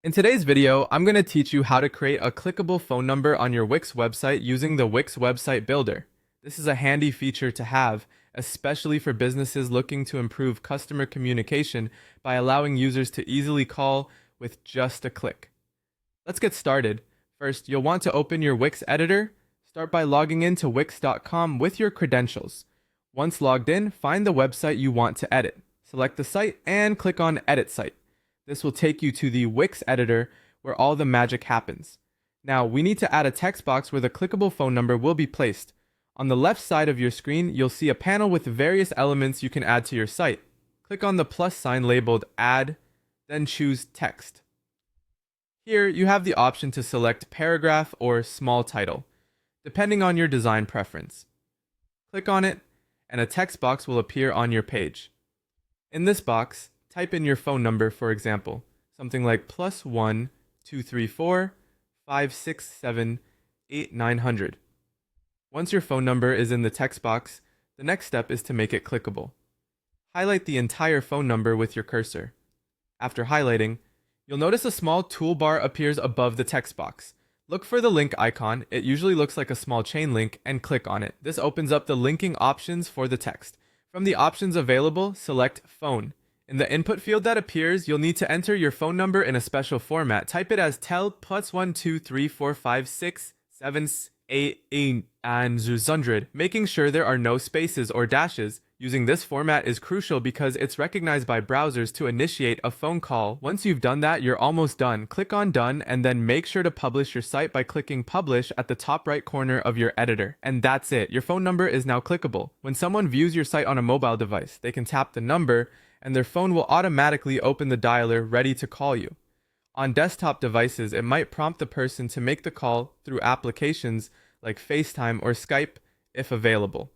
In today's video, I'm going to teach you how to create a clickable phone number on your Wix website using the Wix Website Builder. This is a handy feature to have, especially for businesses looking to improve customer communication by allowing users to easily call with just a click. Let's get started. First, you'll want to open your Wix editor. Start by logging into wix.com with your credentials. Once logged in, find the website you want to edit. Select the site and click on Edit Site. This will take you to the Wix editor where all the magic happens. Now, we need to add a text box where the clickable phone number will be placed. On the left side of your screen, you'll see a panel with various elements you can add to your site. Click on the plus sign labeled Add, then choose Text. Here, you have the option to select paragraph or small title, depending on your design preference. Click on it, and a text box will appear on your page. In this box, type in your phone number, for example, something like +1 234 567 8900. Once your phone number is in the text box, the next step is to make it clickable. Highlight the entire phone number with your cursor. After highlighting, you'll notice a small toolbar appears above the text box. Look for the link icon. It usually looks like a small chain link, and click on it. This opens up the linking options for the text. From the options available, select Phone. In the input field that appears, you'll need to enter your phone number in a special format. Type it as tel +1 2 3 4 5 6 7 8 8 and 100, making sure there are no spaces or dashes. Using this format is crucial because it's recognized by browsers to initiate a phone call. Once you've done that, you're almost done. Click on Done and then make sure to publish your site by clicking Publish at the top right corner of your editor. And that's it. Your phone number is now clickable. When someone views your site on a mobile device, they can tap the number and their phone will automatically open the dialer ready to call you. On desktop devices, it might prompt the person to make the call through applications like FaceTime or Skype if available.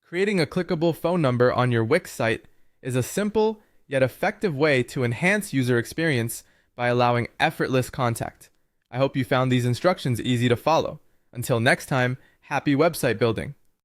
Creating a clickable phone number on your Wix site is a simple yet effective way to enhance user experience by allowing effortless contact. I hope you found these instructions easy to follow. Until next time, happy website building!